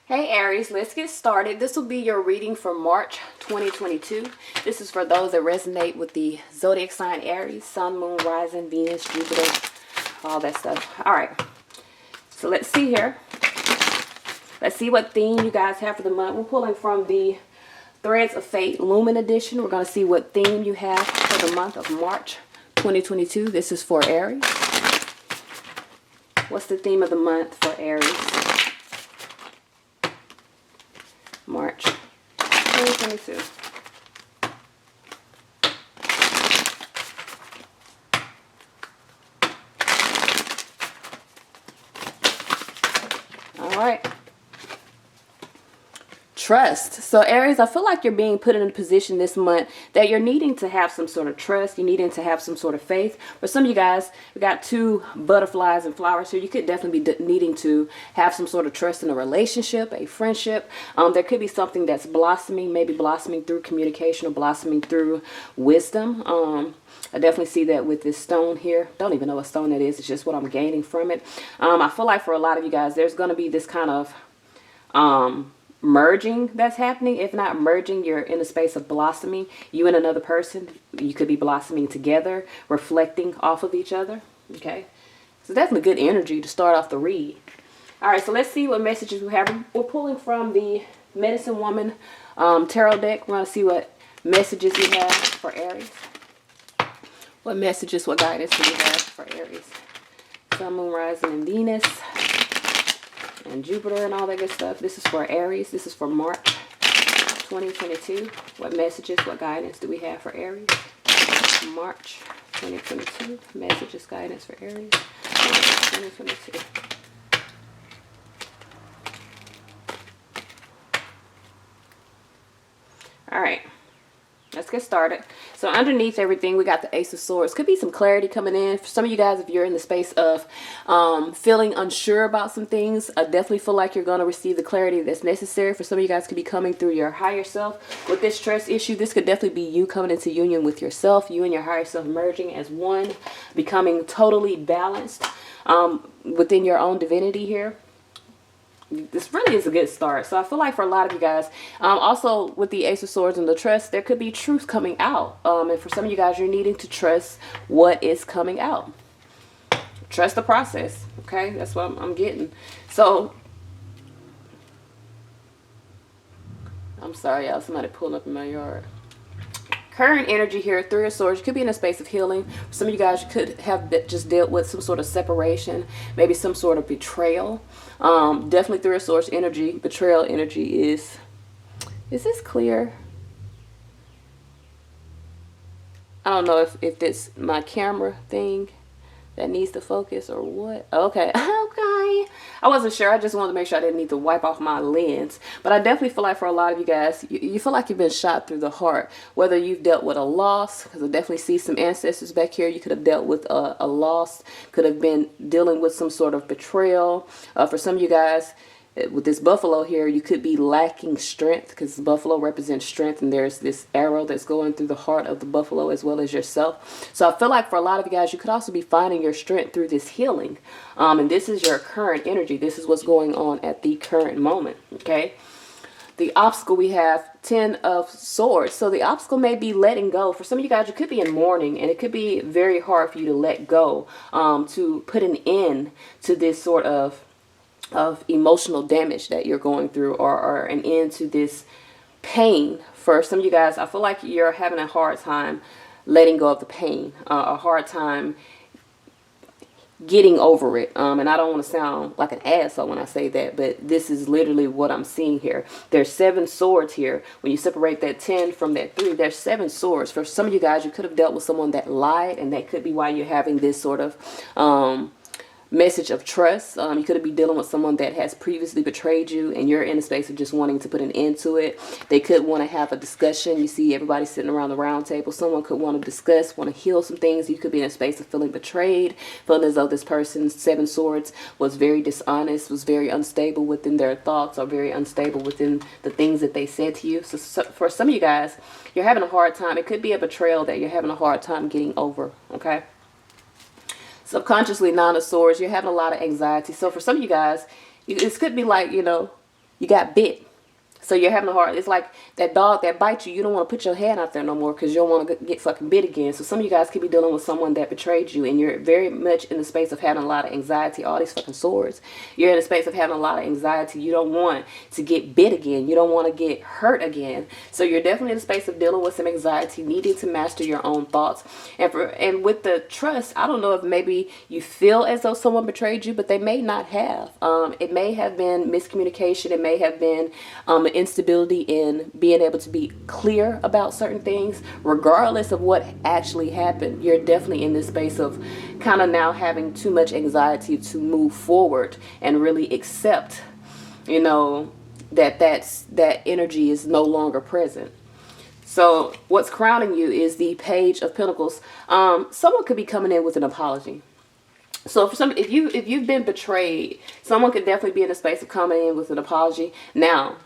Hey Aries, let's get started. This will be your reading for March 2022. This is for those that resonate with the zodiac sign Aries, Sun, Moon, Rising, Venus, Jupiter, all that stuff. All right, so let's see here. Let's see what theme you guys have for the month. We're pulling from the Threads of Fate Lumen Edition. We're going to see what theme you have for the month of March 2022. This is for Aries. What's the theme of the month for Aries? March 2022. All right. Trust. So Aries, I feel like you're being put in a position this month that you're needing to have some sort of trust. You're needing to have some sort of faith. For some of you guys, we got two butterflies and flowers here. You could definitely be needing to have some sort of trust in a relationship, a friendship. There could be something that's blossoming, maybe blossoming through communication or blossoming through wisdom. I definitely see that with this stone here. Don't even know what stone that is. It's just what I'm gaining from it. I feel like for a lot of you guys, there's going to be this kind of merging that's happening. If not merging, you're in a space of blossoming. You and another person, you could be blossoming together, reflecting off of each other. Okay, so definitely good energy to start off the read. All right, so let's see what messages we have. We're pulling from the Medicine Woman tarot deck. We're going to see what messages we have for Aries. What messages, what guidance do we have for Aries? Sun, Moon, Rising, and Venus, and Jupiter and all that good stuff. This is for Aries. This is for March 2022. What messages, what guidance do we have for Aries? March 2022. Messages, guidance for Aries. March 2022. All right. Let's get started. So underneath everything, we got the Ace of Swords. Could be some clarity coming in. For some of you guys, if you're in the space of feeling unsure about some things, I definitely feel like you're going to receive the clarity that's necessary. For some of you guys, could be coming through your higher self with this stress issue. This could definitely be you coming into union with yourself, you and your higher self merging as one, becoming totally balanced within your own divinity here. This really is a good start. So I feel like for a lot of you guys, also with the Ace of Swords and the trust, there could be truth coming out. And for some of you guys, you're needing to trust what is coming out. Trust the process. Okay, that's what I'm getting. So I'm sorry, y'all. Somebody pulling up in my yard. Current energy here, Three of Swords. You could be in a space of healing. Some of you guys could have just dealt with some sort of separation, maybe some sort of betrayal. Definitely Three of Swords energy, betrayal energy is this clear? I don't know if it's my camera thing that needs to focus or what. Okay. I wasn't sure. I just wanted to make sure I didn't need to wipe off my lens. But I definitely feel like for a lot of you guys, you feel like you've been shot through the heart. Whether you've dealt with a loss, because I definitely see some ancestors back here. You could have dealt with a loss. Could have been dealing with some sort of betrayal. For some of you guys, with this buffalo here, you could be lacking strength because buffalo represents strength, and there's this arrow that's going through the heart of the buffalo as well as yourself. So I feel like for a lot of you guys, you could also be finding your strength through this healing. And this is your current energy. This is what's going on at the current moment. Okay. The obstacle, we have 10 of Swords. So the obstacle may be letting go. For some of you guys, you could be in mourning, and it could be very hard for you to let go, to put an end to this sort of emotional damage that you're going through, or an end to this pain. For some of you guys, I feel like you're having a hard time letting go of the pain, a hard time getting over it. And I don't want to sound like an asshole when I say that, but this is literally what I'm seeing here. There's 7 swords here. When you separate that 10 from that 3, there's 7 swords. For some of you guys, you could have dealt with someone that lied, and that could be why you're having this sort of message of trust. You could be dealing with someone that has previously betrayed you, and you're in a space of just wanting to put an end to it. They could want to have a discussion. You see everybody sitting around the round table. Someone could want to discuss, want to heal some things. You could be in a space of feeling betrayed, feeling as though this person's 7 swords was very dishonest, was very unstable within their thoughts, or very unstable within the things that they said to you. So for some of you guys, you're having a hard time. It could be a betrayal that you're having a hard time getting over. Okay. Subconsciously, 9 of Swords, you're having a lot of anxiety. So for some of you guys, this could be like, you know, You got bit. So you're having a hard, it's like that dog that bites you. You don't want to put your hand out there no more because you don't want to get fucking bit again. So some of you guys could be dealing with someone that betrayed you, and you're very much in the space of having a lot of anxiety. All these fucking swords. You're in the space of having a lot of anxiety. You don't want to get bit again. You don't want to get hurt again. So you're definitely in the space of dealing with some anxiety, needing to master your own thoughts. And with the trust, I don't know if maybe you feel as though someone betrayed you, but they may not have. It may have been miscommunication. It may have been instability in being able to be clear about certain things. Regardless of what actually happened, you're definitely in this space of kind of now having too much anxiety to move forward and really accept, you know, that energy is no longer present. So what's crowning you is the Page of Pentacles. Someone could be coming in with an apology. So for some, if you've been betrayed, someone could definitely be in a space of coming in with an apology. Now,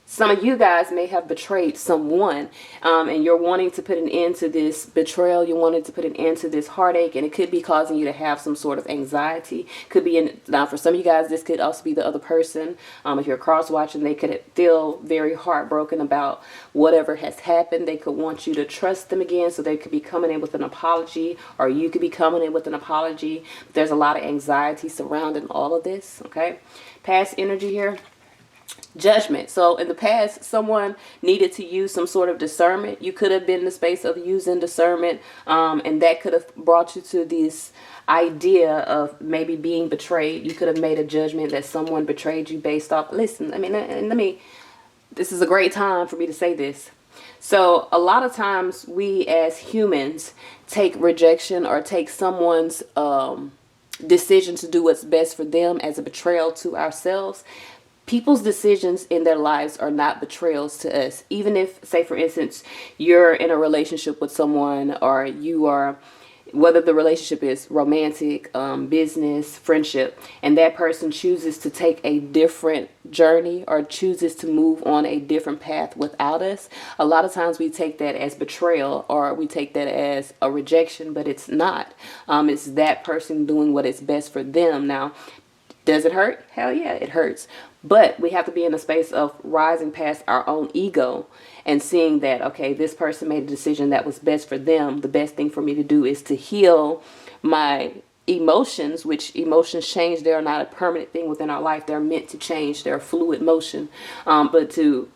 some of you guys may have betrayed someone, and you're wanting to put an end to this betrayal. You're wanting to put an end to this heartache, and it could be causing you to have some sort of anxiety. Could be now for some of you guys, this could also be the other person. If you're cross-watching, they could feel very heartbroken about whatever has happened. They could want you to trust them again, so they could be coming in with an apology, or you could be coming in with an apology. There's a lot of anxiety surrounding all of this, okay? Past energy here. Judgment. So in the past, someone needed to use some sort of discernment. You could have been in the space of using discernment, and that could have brought you to this idea of maybe being betrayed. You could have made a judgment that someone betrayed you based off. Listen, I mean, this is a great time for me to say this. So a lot of times we as humans take rejection or take someone's decision to do what's best for them as a betrayal to ourselves. People's decisions in their lives are not betrayals to us. Even if, say for instance, you're in a relationship with someone, or you are, whether the relationship is romantic, business, friendship, and that person chooses to take a different journey or chooses to move on a different path without us, a lot of times we take that as betrayal, or we take that as a rejection, but it's not. It's that person doing what is best for them. Now, does it hurt? Hell yeah, it hurts. But we have to be in a space of rising past our own ego and seeing that, okay, this person made a decision that was best for them. The best thing for me to do is to heal my emotions, which emotions change. They're not a permanent thing within our life. They're meant to change. They're a fluid motion. But to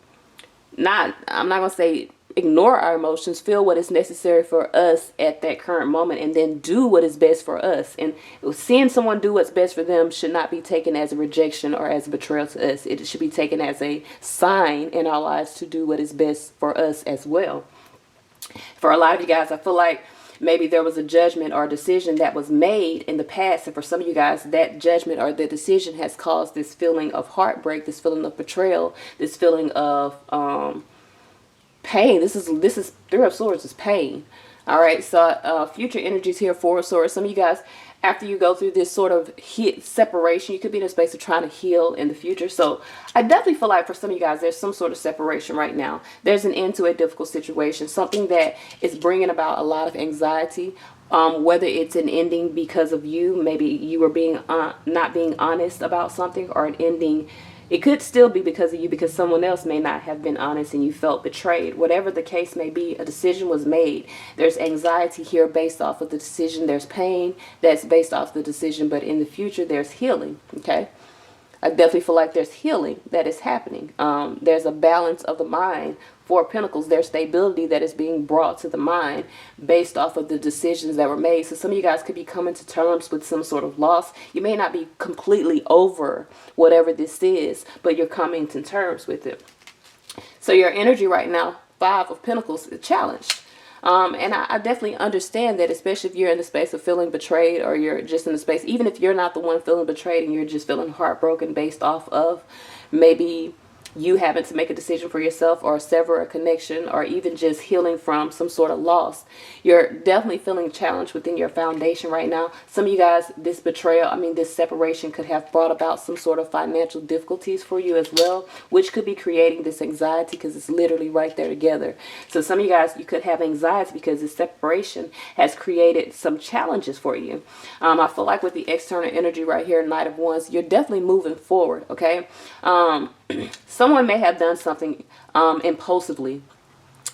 not, I'm not going to say ignore our emotions, feel what is necessary for us at that current moment, and then do what is best for us. And seeing someone do what's best for them should not be taken as a rejection or as a betrayal to us. It should be taken as a sign in our lives to do what is best for us as well. For a lot of you guys, I feel like maybe there was a judgment or a decision that was made in the past, and for some of you guys, that judgment or the decision has caused this feeling of heartbreak, this feeling of betrayal, this feeling of pain. This is Three of Swords is pain. All right, so future energies here, Four of Swords. Some of you guys, after you go through this sort of separation, you could be in a space of trying to heal in the future. So I definitely feel like for some of you guys, there's some sort of separation right now. There's an end to a difficult situation, something that is bringing about a lot of anxiety. Whether it's an ending because of you, maybe you were being not being honest about something, or an ending. It could still be because of you, because someone else may not have been honest and you felt betrayed. Whatever the case may be, a decision was made. There's anxiety here based off of the decision. There's pain that's based off the decision. But in the future, there's healing. Okay? I definitely feel like there's healing that is happening. There's a balance of the mind. Four of Pentacles, there's stability that is being brought to the mind based off of the decisions that were made. So some of you guys could be coming to terms with some sort of loss. You may not be completely over whatever this is, but you're coming to terms with it. So your energy right now, Five of Pentacles, is challenged. And I definitely understand that, especially if you're in the space of feeling betrayed, or you're just in the space, even if you're not the one feeling betrayed and you're just feeling heartbroken based off of maybe you having to make a decision for yourself or sever a connection or even just healing from some sort of loss. You're definitely feeling challenged within your foundation right now. Some of you guys, this betrayal, this separation could have brought about some sort of financial difficulties for you as well, which could be creating this anxiety because it's literally right there together. So some of you guys, you could have anxiety because this separation has created some challenges for you. I feel like with the external energy right here, Knight of Wands, you're definitely moving forward, okay? Someone may have done something impulsively,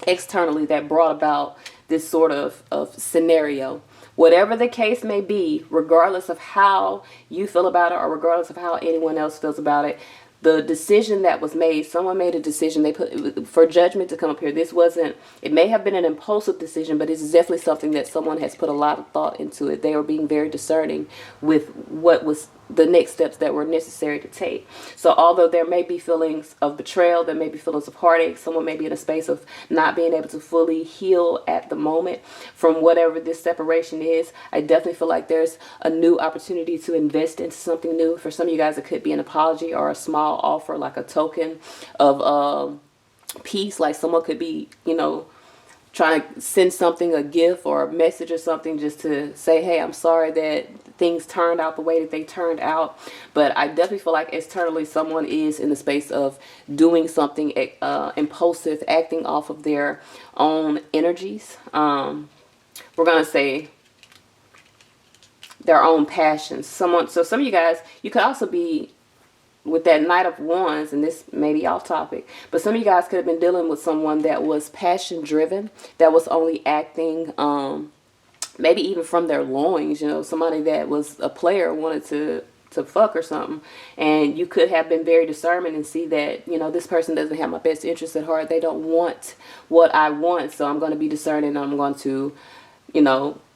externally, that brought about this sort of scenario. Whatever the case may be, regardless of how you feel about it or regardless of how anyone else feels about it, the decision that was made, someone made a decision, they put for judgment to come up here. This wasn't, it may have been an impulsive decision, but it's definitely something that someone has put a lot of thought into it. They were being very discerning with what was the next steps that were necessary to take. So although there may be feelings of betrayal, there may be feelings of heartache, someone may be in a space of not being able to fully heal at the moment from whatever this separation is, I definitely feel like there's a new opportunity to invest into something new. For some of you guys, it could be an apology or a small offer, like a token of peace. Like someone could be, trying to send something, a gift or a message or something, just to say, hey, I'm sorry that things turned out the way that they turned out. But I definitely feel like externally someone is in the space of doing something impulsive, acting off of their own energies. We're going to say their own passions. So some of you guys, you could also be with that Knight of Wands, and this may be off topic, but some of you guys could have been dealing with someone that was passion driven, that was only acting maybe even from their loins, somebody that was a player, wanted to fuck or something, and you could have been very discerning and see that, this person doesn't have my best interest at heart. They don't want what I want, so I'm going to be discerning. I'm going to,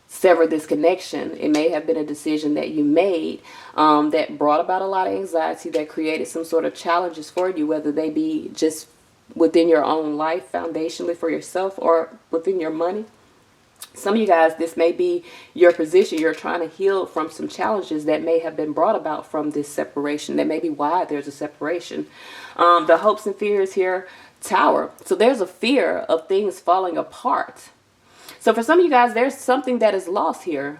sever this connection. It may have been a decision that you made that brought about a lot of anxiety, that created some sort of challenges for you, whether they be just within your own life, foundationally for yourself, or within your money. Some of you guys, this may be your position. You're trying to heal from some challenges that may have been brought about from this separation. That may be why there's a separation. The hopes and fears here, Tower. So there's a fear of things falling apart. So for some of you guys, there's something that is lost here.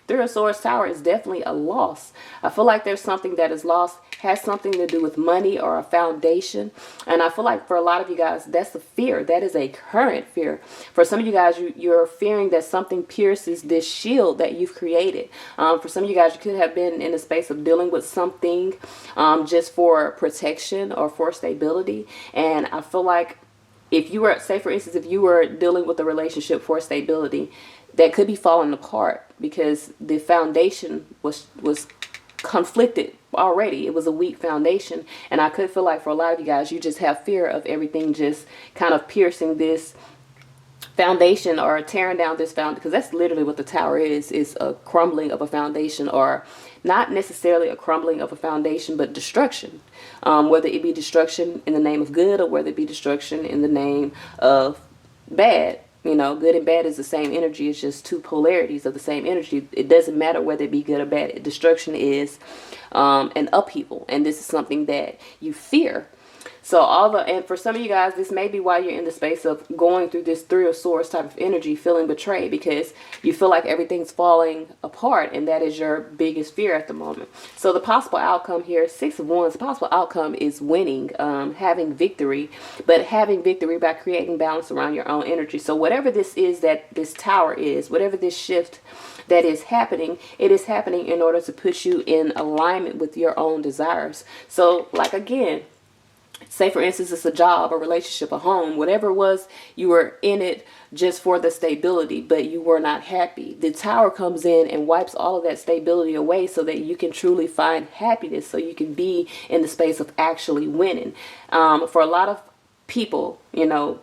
Three of Swords, Tower is definitely a loss. I feel like there's something that is lost, has something to do with money or a foundation. And I feel like for a lot of you guys, that's a fear. That is a current fear. For some of you guys, you're fearing that something pierces this shield that you've created. For some of you guys, you could have been in a space of dealing with something just for protection or for stability. And I feel like if you were, say for instance, if you were dealing with a relationship for stability, that could be falling apart because the foundation was conflicted already. It was a weak foundation. And I could feel like for a lot of you guys, you just have fear of everything just kind of piercing this foundation or tearing down this foundation, because that's literally what the Tower is a crumbling of a foundation, or not necessarily a crumbling of a foundation, but destruction. Whether it be destruction in the name of good or whether it be destruction in the name of bad. Good and bad is the same energy. It's just two polarities of the same energy. It doesn't matter whether it be good or bad. Destruction is an upheaval, and this is something that you fear. So and for some of you guys, this may be why you're in the space of going through this Three of Swords type of energy, feeling betrayed, because you feel like everything's falling apart, and that is your biggest fear at the moment. So the possible outcome here, Six of Wands, the possible outcome is winning, having victory, but having victory by creating balance around your own energy. So whatever this is that this Tower is, whatever this shift that is happening, it is happening in order to put you in alignment with your own desires. So like again, say for instance, it's a job, a relationship, a home, whatever it was, you were in it just for the stability, but you were not happy. The Tower comes in and wipes all of that stability away so that you can truly find happiness, so you can be in the space of actually winning. For a lot of people,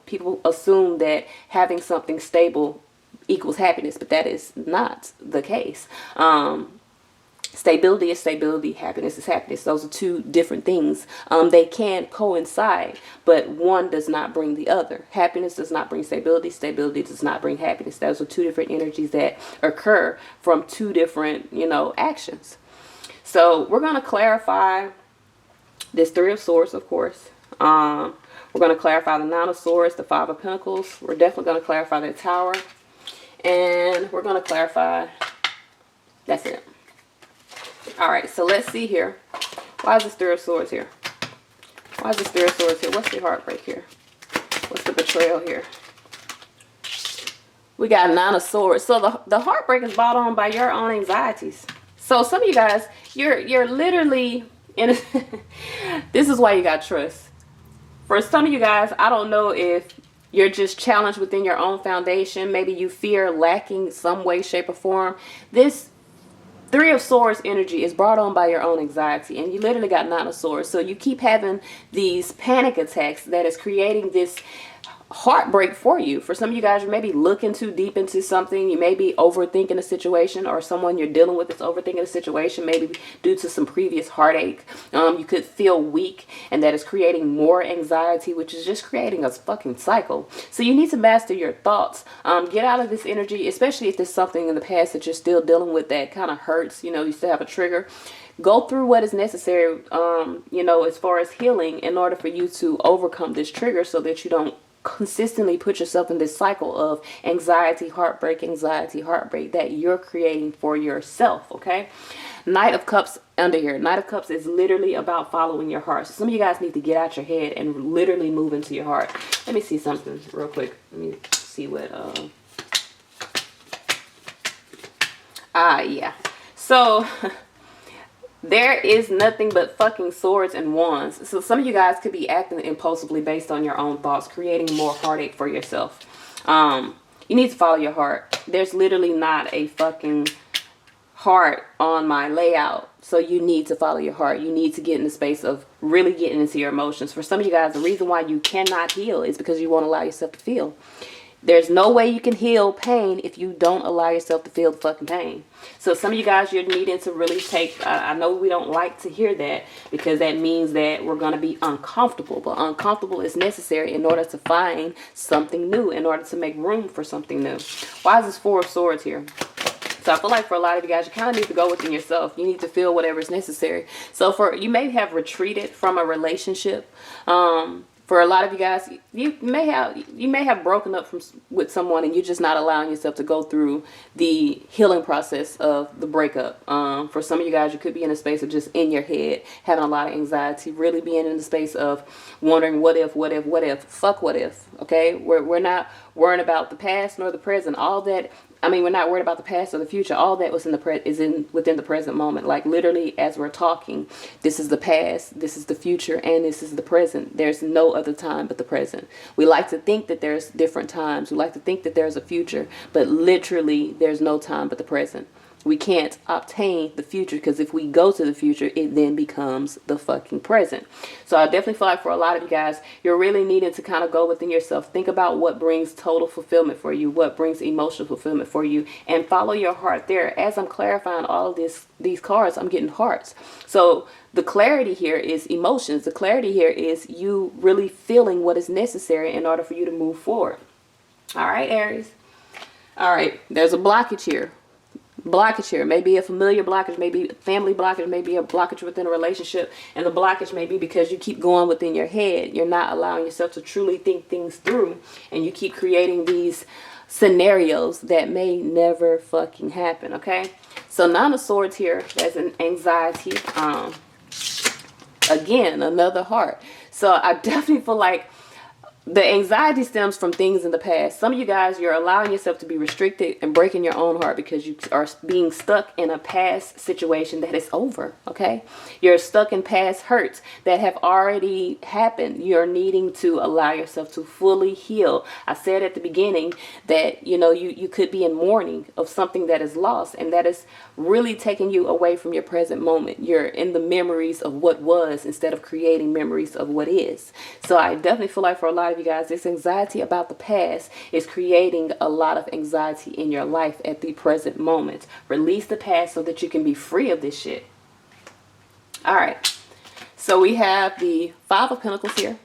people assume that having something stable equals happiness, but that is not the case. Stability is stability, happiness is happiness. Those are two different things. They can coincide, but one does not bring the other. Happiness does not bring stability. Stability does not bring happiness. Those are two different energies that occur from two different, actions. So we're going to clarify this Three of Swords, of course. We're going to clarify the Nine of Swords, the Five of Pentacles. We're definitely going to clarify the Tower. And we're going to clarify, that's it. All right, so let's see here. Why is the Three of Swords here? Why is the Three of Swords here? What's the heartbreak here? What's the betrayal here? We got Nine of Swords. So the heartbreak is brought on by your own anxieties. So some of you guys, you're literally in a this is why you got trust. For some of you guys, I don't know if you're just challenged within your own foundation. Maybe you fear lacking some way, shape, or form. This Three of Swords energy is brought on by your own anxiety, and you literally got Nine of Swords. So you keep having these panic attacks that is creating this heartbreak for you. For some of you guys, you may be looking too deep into something. You may be overthinking a situation, or someone you're dealing with is overthinking a situation, maybe due to some previous heartache. You could feel weak, and that is creating more anxiety, which is just creating a fucking cycle. So you need to master your thoughts. Get out of this energy, especially if there's something in the past that you're still dealing with that kind of hurts. You know, you still have a trigger. Go through what is necessary, you know, as far as healing, in order for you to overcome this trigger, so that you don't consistently put yourself in this cycle of anxiety, heartbreak that you're creating for yourself. Okay, Knight of Cups under here. Knight of Cups is literally about following your heart. So some of you guys need to get out your head and literally move into your heart. Let me see something real quick. Let me see what yeah, so there is nothing but fucking swords and wands. So some of you guys could be acting impulsively based on your own thoughts, creating more heartache for yourself. You need to follow your heart. There's literally not a fucking heart on my layout. So you need to follow your heart. You need to get in the space of really getting into your emotions. For some of you guys, the reason why you cannot heal is because you won't allow yourself to feel. There's no way you can heal pain if you don't allow yourself to feel the fucking pain. So some of you guys, you're needing to really take, I know we don't like to hear that, because that means that we're going to be uncomfortable. But uncomfortable is necessary in order to find something new, in order to make room for something new. Why is this Four of Swords here? So I feel like for a lot of you guys, you kind of need to go within yourself. You need to feel whatever is necessary. So you may have retreated from a relationship. For a lot of you guys, you may have broken up with someone, and you're just not allowing yourself to go through the healing process of the breakup. For some of you guys, you could be in a space of just in your head, having a lot of anxiety, really being in the space of wondering what if, fuck what if. Okay, we're not worrying about the past nor the present. All that. I mean, we're not worried about the past or the future. All that was within the present moment. Like literally, as we're talking, this is the past, this is the future, and this is the present. There's no other time but the present. We like to think that there's different times. We like to think that there's a future, but literally, there's no time but the present. We can't obtain the future, because if we go to the future, it then becomes the fucking present. So I definitely feel like for a lot of you guys, you're really needing to kind of go within yourself. Think about what brings total fulfillment for you, what brings emotional fulfillment for you, and follow your heart there. As I'm clarifying all of these cards, I'm getting hearts. So the clarity here is emotions. The clarity here is you really feeling what is necessary in order for you to move forward. All right, Aries. All right, there's a blockage here. Blockage here. Maybe a familiar blockage, maybe family blockage, maybe a blockage within a relationship. And the blockage may be because you keep going within your head. You're not allowing yourself to truly think things through. And you keep creating these scenarios that may never fucking happen. Okay. So Nine of Swords here. There's an anxiety. Again, another heart. So I definitely feel like the anxiety stems from things in the past. Some of you guys, you're allowing yourself to be restricted and breaking your own heart because you are being stuck in a past situation that is over, okay? You're stuck in past hurts that have already happened. You're needing to allow yourself to fully heal. I said at the beginning that, you know, you could be in mourning of something that is lost, and that is really taking you away from your present moment. You're in the memories of what was instead of creating memories of what is. So I definitely feel like for a lot of you guys, this anxiety about the past is creating a lot of anxiety in your life at the present moment. Release the past so that you can be free of this shit. All right. So we have the Five of Pentacles here.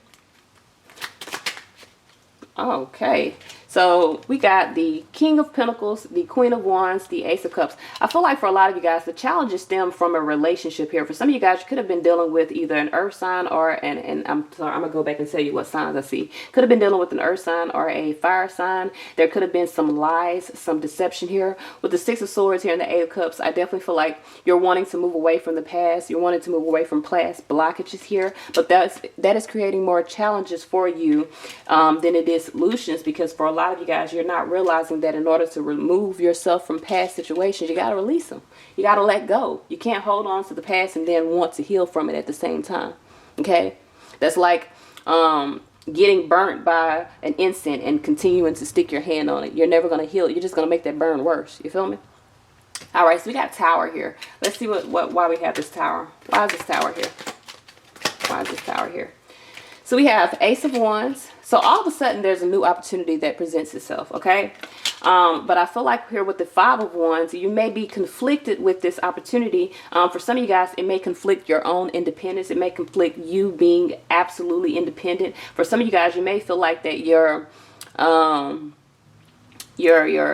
Okay. So we got the King of Pentacles, the Queen of Wands, the Ace of Cups. I feel like for a lot of you guys, the challenges stem from a relationship here. For some of you guys, you could have been dealing with either an earth sign or and I'm sorry, I'm gonna go back and tell you what signs I see. Could have been dealing with an earth sign or a fire sign. There could have been some lies, some deception here. With the Six of Swords here and the Eight of Cups, I definitely feel like you're wanting to move away from the past. You're wanting to move away from past blockages here, but that is creating more challenges for you than it is solutions, because for a lot of you guys, you're not realizing that in order to remove yourself from past situations, you got to release them. You got to let go. You can't hold on to the past and then want to heal from it at the same time. Okay? That's like getting burnt by an incense and continuing to stick your hand on it. You're never going to heal it. You're just going to make that burn worse. You feel me? All right, so we got Tower here. Let's see why we have this Tower. Why is this Tower here? Why is this Tower here? So we have Ace of Wands. So all of a sudden there's a new opportunity that presents itself, okay? But I feel like here with the Five of Wands, you may be conflicted with this opportunity. For some of you guys, it may conflict your own independence. It may conflict you being absolutely independent. For some of you guys, you may feel like that your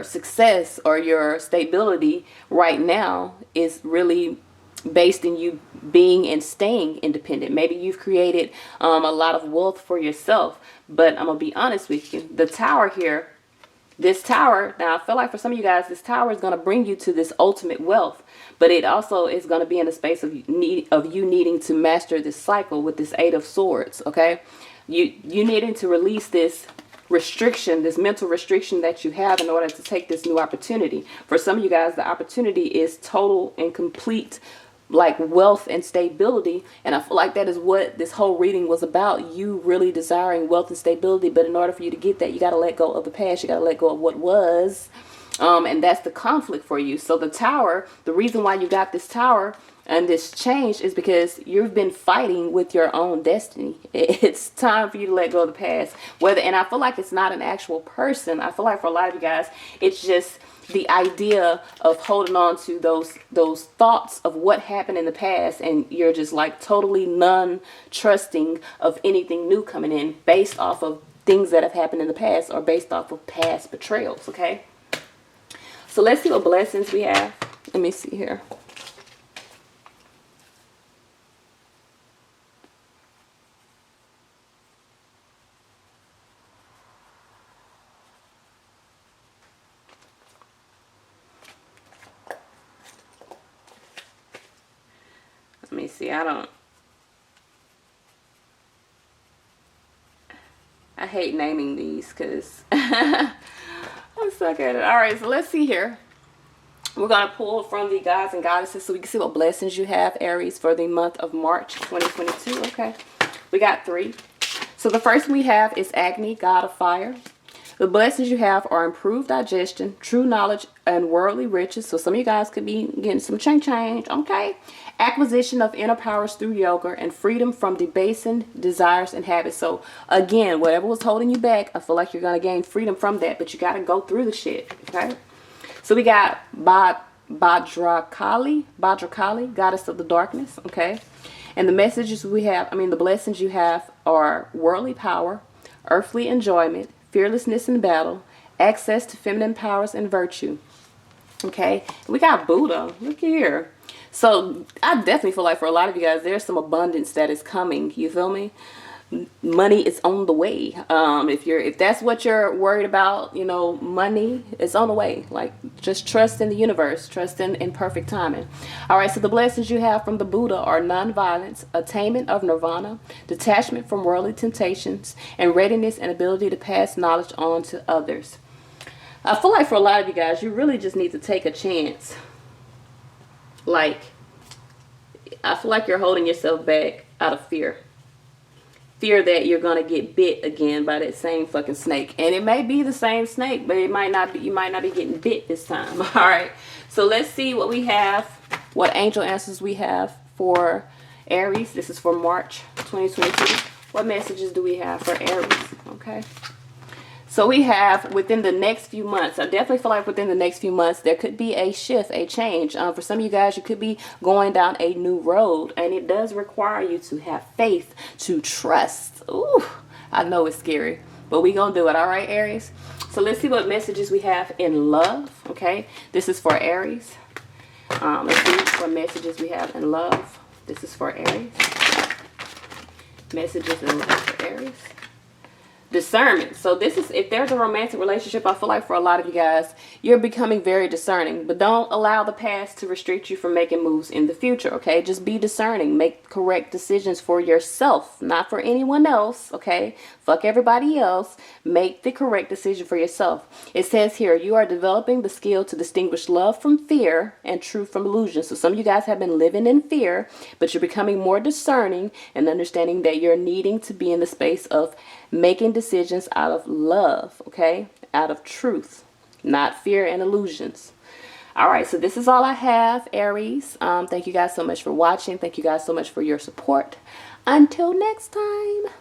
success or your stability right now is really based in you being and staying independent. Maybe you've created a lot of wealth for yourself, but I'm gonna be honest with you, the Tower here, this Tower, now I feel like for some of you guys, this Tower is going to bring you to this ultimate wealth, but it also is going to be in a space of you needing to master this cycle with this Eight of Swords. Okay, you needing to release this restriction, this mental restriction that you have in order to take this new opportunity. For some of you guys, the opportunity is total and complete, like wealth and stability, and I feel like that is what this whole reading was about. You really desiring wealth and stability, but in order for you to get that, you got to let go of the past. You got to let go of what was, and that's the conflict for you. So the Tower, the reason why you got this Tower and this change is because you've been fighting with your own destiny. It's time for you to let go of the past. And I feel like it's not an actual person. I feel like for a lot of you guys, it's just the idea of holding on to those thoughts of what happened in the past, and you're just like totally non-trusting of anything new coming in based off of things that have happened in the past or based off of past betrayals. Okay, so let's see what blessings we have. Let me see here. Let me see. I hate naming these because I'm stuck at it. All right, so let's see here. We're going to pull from the gods and goddesses so we can see what blessings you have, Aries, for the month of March 2022. Okay, we got 3. So the first we have is Agni, god of fire. The blessings you have are improved digestion, true knowledge, and worldly riches. So some of you guys could be getting some change, okay? Acquisition of inner powers through yoga and freedom from debasing desires and habits. So again, whatever was holding you back, I feel like you're going to gain freedom from that, but you got to go through the shit, okay? So we got Bhadrakali, goddess of the darkness, okay? And the messages we have, the blessings you have are worldly power, earthly enjoyment, fearlessness in battle, access to feminine powers and virtue. Okay, we got Buddha. Look here. So I definitely feel like for a lot of you guys, there's some abundance that is coming. You feel me? Money is on the way. If that's what you're worried about, money is on the way. Like, just trust in the universe, trust in perfect timing. All right, so the blessings you have from the Buddha are non-violence, attainment of nirvana, detachment from worldly temptations, and readiness and ability to pass knowledge on to others. I feel like for a lot of you guys, you really just need to take a chance. Like, I feel like you're holding yourself back out of fear. Fear that you're going to get bit again by that same fucking snake. And it may be the same snake, but it might not be. You might not be getting bit this time. All right. So let's see what we have, what angel answers we have for Aries. This is for March 2022. What messages do we have for Aries? Okay. So we have within the next few months, I definitely feel like within the next few months, there could be a shift, a change. For some of you guys, you could be going down a new road, and it does require you to have faith, to trust. Ooh, I know it's scary, but we're going to do it. All right, Aries? So let's see what messages we have in love. Okay, this is for Aries. Let's see what messages we have in love. This is for Aries. Messages in love for Aries. Discernment. So this is, if there's a romantic relationship, I feel like for a lot of you guys, you're becoming very discerning, but don't allow the past to restrict you from making moves in the future. Okay, just be discerning, make correct decisions for yourself, not for anyone else. Okay, fuck everybody else, make the correct decision for yourself. It says here, you are developing the skill to distinguish love from fear and truth from illusion. So some of you guys have been living in fear, but you're becoming more discerning and understanding that you're needing to be in the space of making decisions out of love, okay? Out of truth, not fear and illusions. All right, so this is all I have, Aries. Thank you guys so much for watching. Thank you guys so much for your support. Until next time.